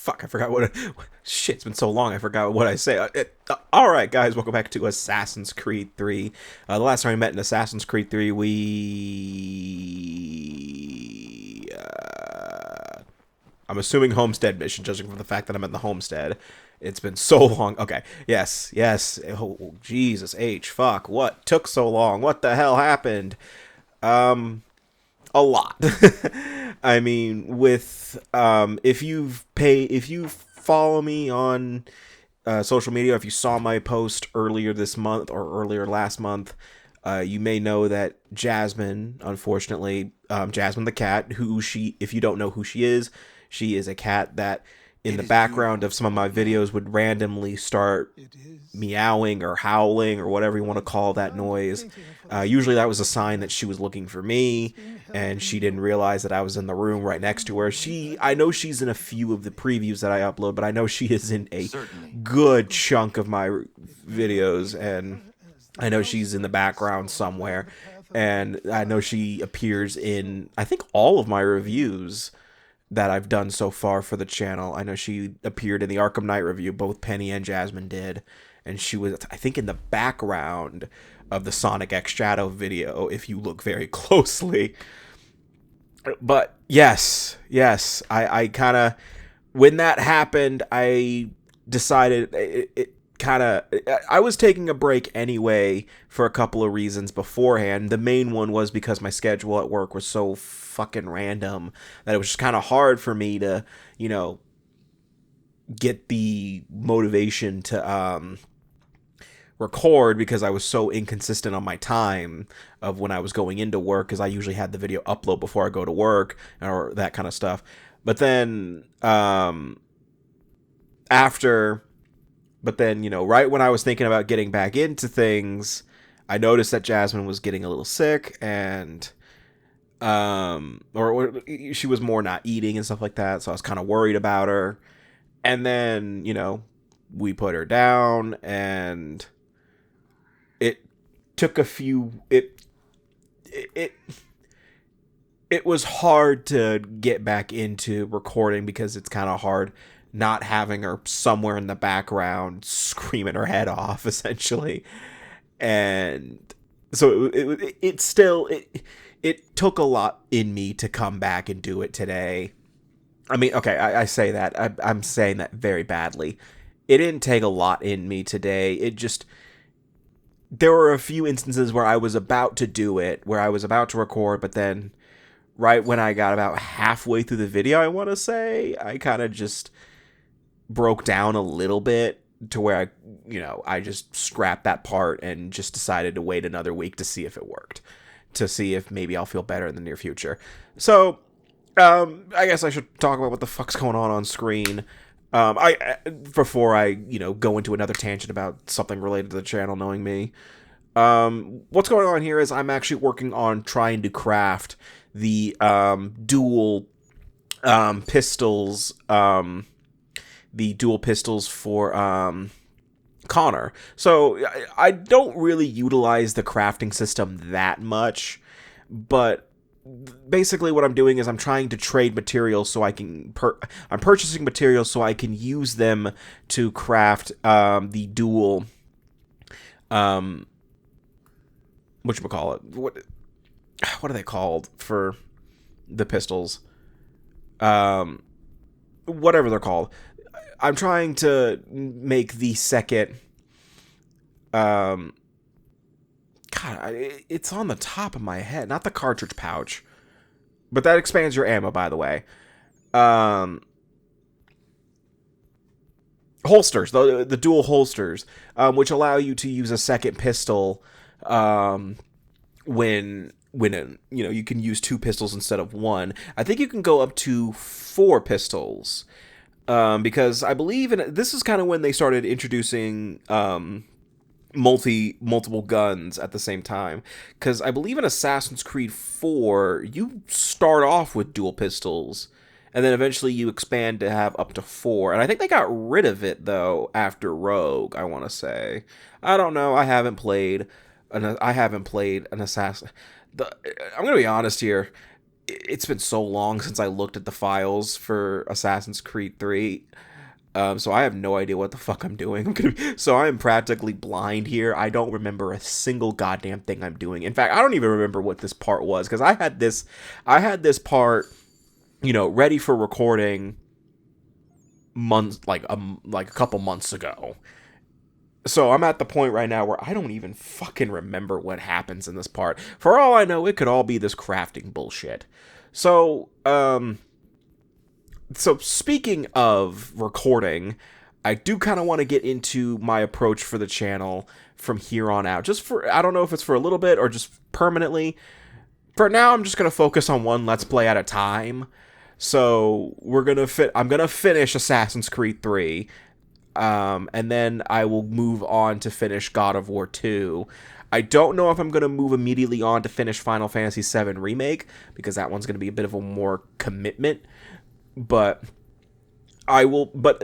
Fuck, I forgot shit, it's been so long, I forgot what I say. Alright, guys, welcome back to Assassin's Creed 3. The last time we met in Assassin's Creed 3, I'm assuming Homestead mission, judging from the fact that I'm at the Homestead. It's been so long. Okay, yes. Oh, Jesus H, fuck, what took so long? What the hell happened? A lot. I mean, with if you follow me on social media, if you saw my post earlier this month or earlier last month, you may know that Jasmine, unfortunately, Jasmine the cat, if you don't know who she is a cat that in the background of some of my videos would randomly start meowing or howling or whatever you want to call that noise. Usually that was a sign that she was looking for me, and she didn't realize that I was in the room right next to her. I know she's in a few of the previews that I upload, but I know she is in a good chunk of my videos, and I know she's in the background somewhere, and I know she appears in, I think, all of my reviews that I've done so far for the channel. I know she appeared in the Arkham Knight review, both Penny and Jasmine did, and she was, I think, in the background of the Sonic X Shadow video, if you look very closely. But yes, I kind of, when that happened, I decided I was taking a break anyway for a couple of reasons beforehand. The main one was because my schedule at work was so fucking random that it was just kind of hard for me to, get the motivation to record, because I was so inconsistent on my time of when I was going into work, because I usually had the video upload before I go to work or that kind of stuff. But then right when I was thinking about getting back into things, I noticed that Jasmine was getting a little sick, and or she was more not eating and stuff like that, so I was kind of worried about her. And then, we put her down, and it took a few, it was hard to get back into recording, because it's kind of hard not having her somewhere in the background screaming her head off, essentially. And so it took a lot in me to come back and do it today. I mean, okay, I say that. I'm saying that very badly. It didn't take a lot in me today. There were a few instances where I was about to do it, where I was about to record, but then right when I got about halfway through the video, I want to say, I kind of just broke down a little bit to where I just scrapped that part and just decided to wait another week to see if it worked, to see if maybe I'll feel better in the near future. So, I guess I should talk about what the fuck's going on screen. Before I, go into another tangent about something related to the channel, knowing me. What's going on here is I'm actually working on trying to craft the, dual, pistols, for, Connor. So I don't really utilize the crafting system that much, but basically what I'm doing is I'm trying to trade materials so I can I'm purchasing materials so I can use them to craft the dual whatchamacallit, what are they called for the pistols, whatever they're called. I'm trying to make the second God, it's on the top of my head. Not the cartridge pouch. But that expands your ammo, by the way. Holsters. The dual holsters. Which allow you to use a second pistol when you can use two pistols instead of one. I think you can go up to 4 pistols. Because I believe this is kind of when they started introducing multiple guns at the same time, because I believe in Assassin's Creed 4 you start off with dual pistols and then eventually you expand to have up to 4, and I think they got rid of it though after Rogue, I want to say. I don't know, I haven't played an Assassin. I'm gonna be honest here, it's been so long since I looked at the files for Assassin's Creed 3. So I have no idea what the fuck I'm doing. So I am practically blind here. I don't remember a single goddamn thing I'm doing. In fact, I don't even remember what this part was, because I had this part, ready for recording months, like a couple months ago. So I'm at the point right now where I don't even fucking remember what happens in this part. For all I know, it could all be this crafting bullshit. So, so speaking of recording, I do kind of want to get into my approach for the channel from here on out. Just for, I don't know if it's for a little bit or just permanently. For now, I'm just going to focus on one Let's Play at a time. So I'm going to finish Assassin's Creed 3. And then I will move on to finish God of War 2. I don't know if I'm going to move immediately on to finish Final Fantasy VII Remake, because that one's going to be a bit of a more commitment. But I will. But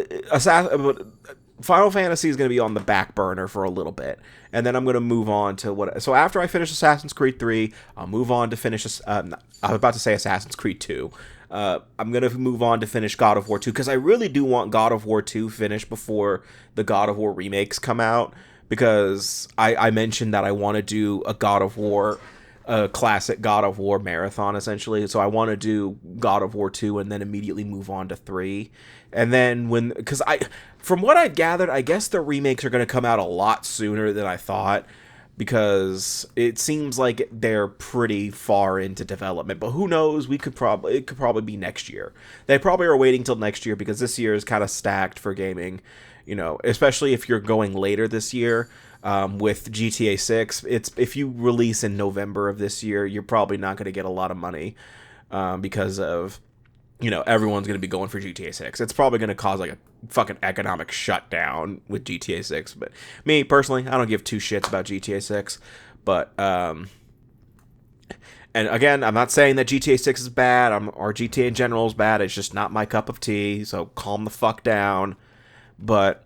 Final Fantasy is going to be on the back burner for a little bit, and then I'm going to move on to what. So after I finish Assassin's Creed 3, I'll move on to finish. I was about to say Assassin's Creed 2. I'm going to move on to finish God of War 2, because I really do want God of War 2 finished before the God of War remakes come out, because I mentioned that I want to do a God of War, a classic God of War marathon, essentially. So I want to do God of War 2 and then immediately move on to 3. And then from what I gathered, I guess the remakes are going to come out a lot sooner than I thought, because it seems like they're pretty far into development. But who knows? It could probably be next year. They probably are waiting till next year, because this year is kind of stacked for gaming, especially if you're going later this year. With GTA 6, if you release in November of this year, you're probably not going to get a lot of money, because of, everyone's going to be going for GTA 6. It's probably going to cause like a fucking economic shutdown with GTA 6. But me personally, I don't give two shits about GTA 6. But and again, I'm not saying that GTA 6 is bad, or GTA in general is bad. It's just not my cup of tea. So calm the fuck down. But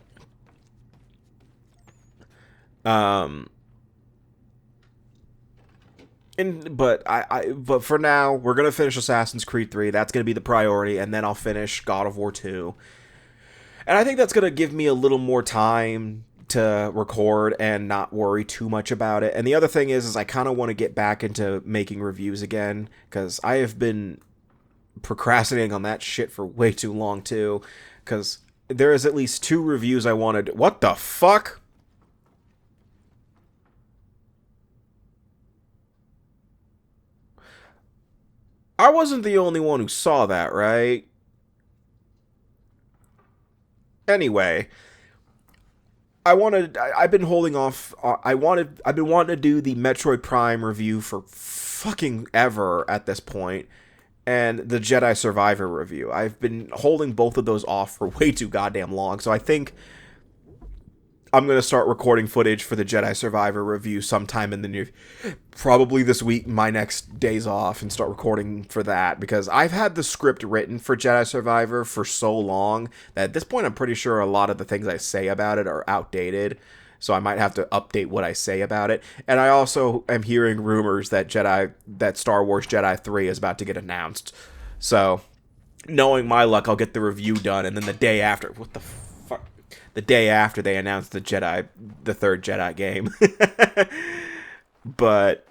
but for now, we're gonna finish Assassin's Creed 3. That's gonna be the priority, and then I'll finish God of War 2. And I think that's gonna give me a little more time to record and not worry too much about it. And the other thing is I kind of want to get back into making reviews again, because I have been procrastinating on that shit for way too long too. Because there is at least 2 reviews I wanted. What the fuck? I wasn't the only one who saw that, right? Anyway, I've been holding off. I've been wanting to do the Metroid Prime review for fucking ever at this point, and the Jedi Survivor review. I've been holding both of those off for way too goddamn long, so I think I'm going to start recording footage for the Jedi Survivor review sometime in the near... Probably this week, my next days off, and start recording for that, because I've had the script written for Jedi Survivor for so long that at this point I'm pretty sure a lot of the things I say about it are outdated, so I might have to update what I say about it. And I also am hearing rumors that Star Wars Jedi 3 is about to get announced. So, knowing my luck, I'll get the review done, and then the day after... What the fuck? The day after they announced the third Jedi game. But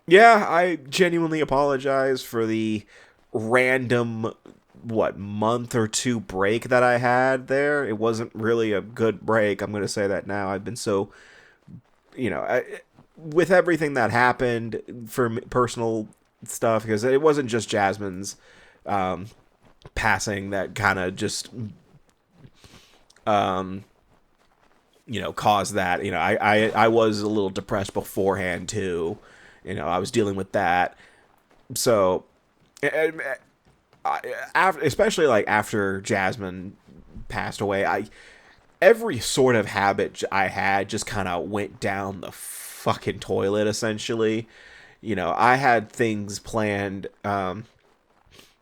yeah, I genuinely apologize for the random month or 2 break that I had there. It wasn't really a good break. I'm going to say that now. I've been so, with everything that happened for personal stuff, because it wasn't just Jasmine's passing that kind of just caused that. I was a little depressed beforehand too. I was dealing with that. So, especially like after Jasmine passed away, every sort of habit I had just kind of went down the fucking toilet, essentially. I had things planned. I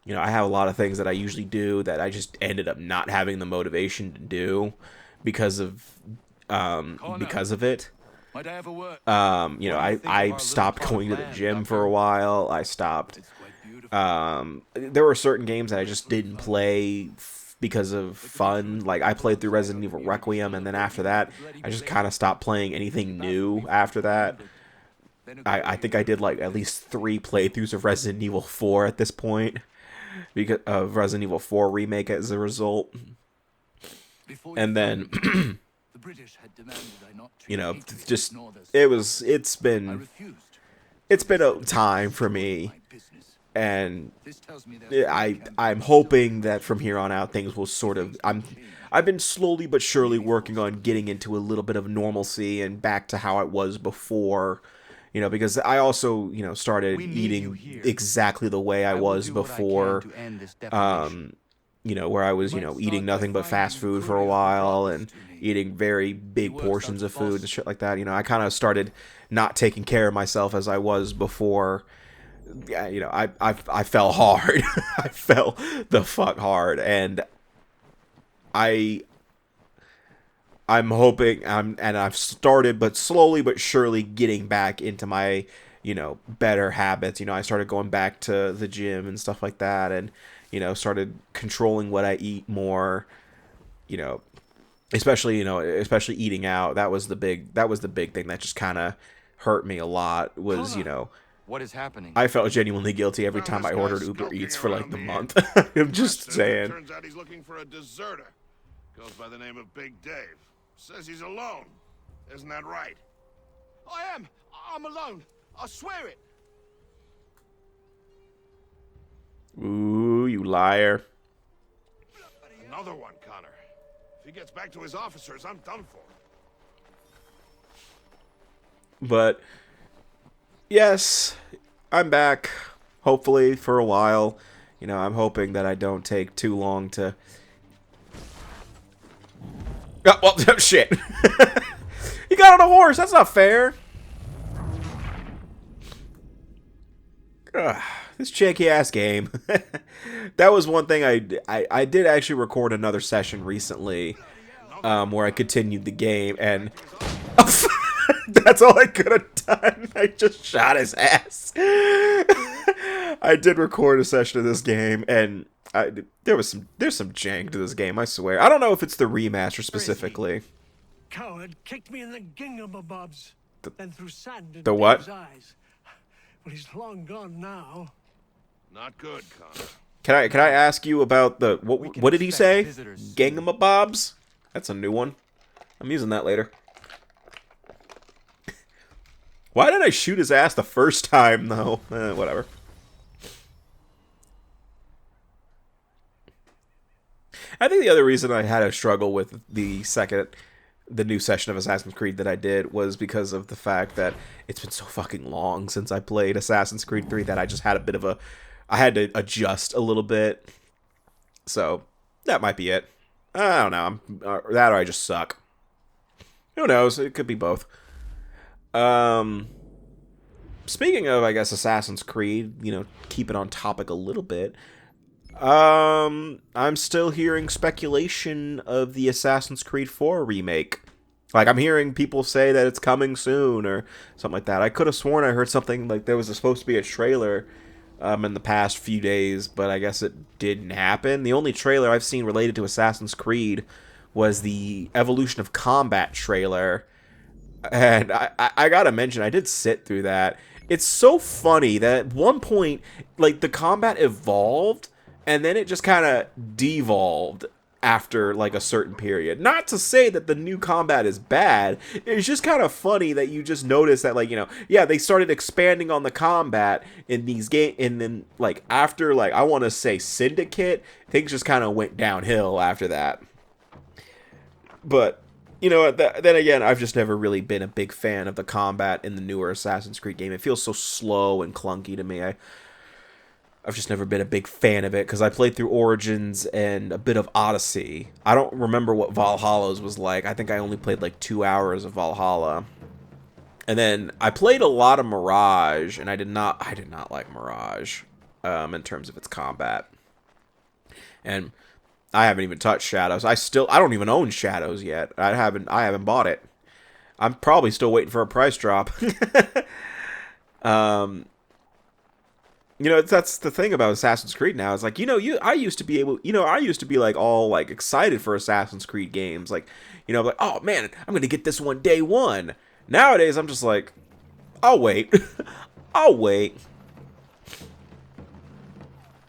have a lot of things that I usually do that I just ended up not having the motivation to do because of it. I stopped going to the gym for a while. I stopped There were certain games that I just didn't play because of fun. Like, I played through Resident Evil Requiem, and then after that, I just kind of stopped playing anything new after that. I think I did, like, at least 3 playthroughs of Resident Evil 4 at this point, because of Resident Evil 4 Remake as a result. And then, you know, just, it's been a time for me. And I'm hoping that from here on out things will sort of I've been slowly but surely working on getting into a little bit of normalcy and back to how it was before, you know, because I also, you know, started eating exactly the way I was before, you know, where I was, you know, eating nothing but fast food for a while and eating very big portions of food and shit like that. You know, I kind of started not taking care of myself as I was before. Yeah, you know, I fell hard. I fell the fuck hard, and I'm hoping and I've started, but slowly but surely getting back into my, you know, better habits. You know, I started going back to the gym and stuff like that, and, you know, started controlling what I eat more. You know, especially eating out. That was the big thing that just kind of hurt me a lot. Was, you know. What is happening? I felt genuinely guilty every time I ordered Uber Eats for like the month. I'm just saying. Turns out he's looking for a deserter. Goes by the name of Big Dave. Says he's alone. Isn't that right? I am. I'm alone. I swear it. Ooh, you liar. Another one, Connor. If he gets back to his officers, I'm done for. But yes, I'm back, hopefully, for a while. You know, I'm hoping that I don't take too long to... Oh, well, shit. You got on a horse, that's not fair. Ugh, this janky-ass game. That was one thing I did actually record another session recently, where I continued the game, and... That's all I could have done. I just shot his ass. I did record a session of this game, and there's some jank to this game, I swear. I don't know if it's the remaster specifically. Coward kicked me in the gingamabobs, then threw sand in the what? Dave's eyes. Well, he's long gone now. Not good, Connor. Can I ask you about the what did he say? Gingamabobs? That's a new one. I'm using that later. Why did I shoot his ass the first time, though? Whatever. I think the other reason I had a struggle with the new session of Assassin's Creed that I did was because of the fact that it's been so fucking long since I played Assassin's Creed 3 that I just had a bit of I had to adjust a little bit. So, that might be it. I don't know. That or I just suck. Who knows? It could be both. Speaking of, I guess, Assassin's Creed, you know, keep it on topic a little bit. I'm still hearing speculation of the Assassin's Creed 4 remake. Like, I'm hearing people say that it's coming soon or something like that. I could have sworn I heard something like there was supposed to be a trailer in the past few days, but I guess it didn't happen. The only trailer I've seen related to Assassin's Creed was the Evolution of Combat trailer. And I gotta mention, I did sit through that. It's so funny that at one point, like, the combat evolved, and then it just kind of devolved after, like, a certain period. Not to say that the new combat is bad. It's just kind of funny that you just notice that, like, you know, yeah, they started expanding on the combat in these games, and then, like, after, like, I want to say Syndicate, things just kind of went downhill after that. But... you know, then again, I've just never really been a big fan of the combat in the newer Assassin's Creed game. It feels so slow and clunky to me. I've just never been a big fan of it, because I played through Origins and a bit of Odyssey. I don't remember what Valhalla's was like. I think I only played like 2 hours of Valhalla. And then I played a lot of Mirage, and I did not like Mirage in terms of its combat. And I haven't even touched Shadows. I don't even own Shadows yet. I haven't bought it. I'm probably still waiting for a price drop. You know, that's the thing about Assassin's Creed now. It's like, I used to be able, I used to be like all like excited for Assassin's Creed games. Like, like, oh man, I'm going to get this one day one. Nowadays, I'm just like, I'll wait. I'll wait.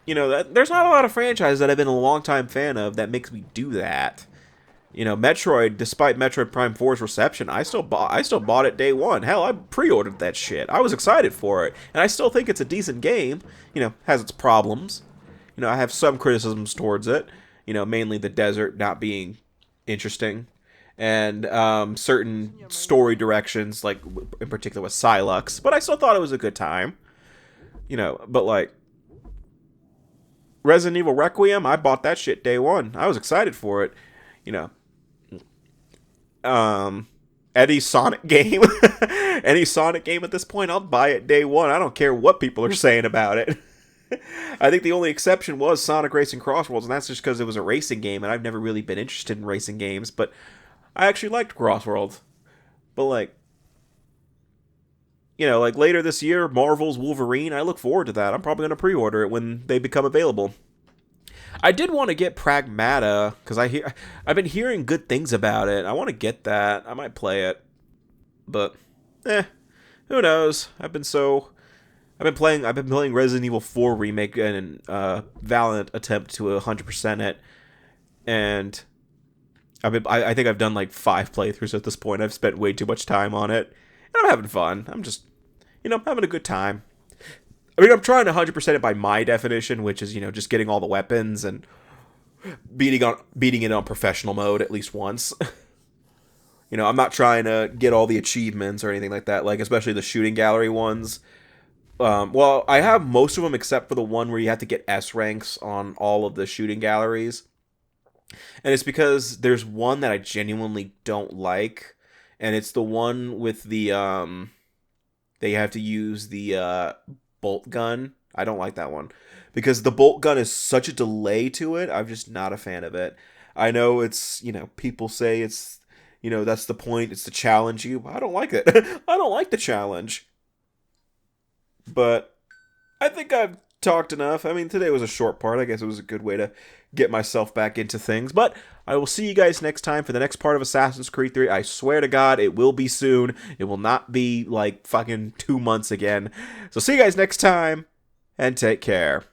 There's not a lot of franchises that I've been a long-time fan of that makes me do that. Metroid, despite Metroid Prime 4's reception, I still bought it day one. Hell, I pre-ordered that shit. I was excited for it, and I still think it's a decent game. Has its problems. I have some criticisms towards it. Mainly the desert not being interesting, and certain story directions, like in particular with Silux. But I still thought it was a good time. But like Resident Evil Requiem, I bought that shit day one. I was excited for it. Any Sonic game, any Sonic game at this point, I'll buy it day one. I don't care what people are saying about it. I think the only exception was Sonic Racing Crossworlds, and that's just because it was a racing game, and I've never really been interested in racing games, but I actually liked Crossworlds. But like later this year, Marvel's Wolverine, I look forward to that. I'm probably going to pre-order it when they become available. I did want to get Pragmata, because I've been hearing good things about it. I want to get that. I might play it. But, who knows? I've been playing Resident Evil 4 Remake and valiant attempt to 100% it. And I think I've done like 5 playthroughs at this point. I've spent way too much time on it. And I'm having fun. I'm just, having a good time. I mean, I'm trying to 100% it by my definition, which is, just getting all the weapons and beating it on professional mode at least once. I'm not trying to get all the achievements or anything like that, like especially the shooting gallery ones. Well, I have most of them except for the one where you have to get S ranks on all of the shooting galleries. And it's because there's one that I genuinely don't like, and it's the one with the they have to use the bolt gun. I don't like that one because the bolt gun is such a delay to it. I'm just not a fan of it. I know it's, people say it's, that's the point. It's to challenge you. I don't like it. I don't like the challenge. But I think I've talked enough. I mean, today was a short part. I guess it was a good way to get myself back into things. But I will see you guys next time for the next part of Assassin's Creed 3. I swear to God, it will be soon. It will not be like fucking 2 months again. So see you guys next time, and take care.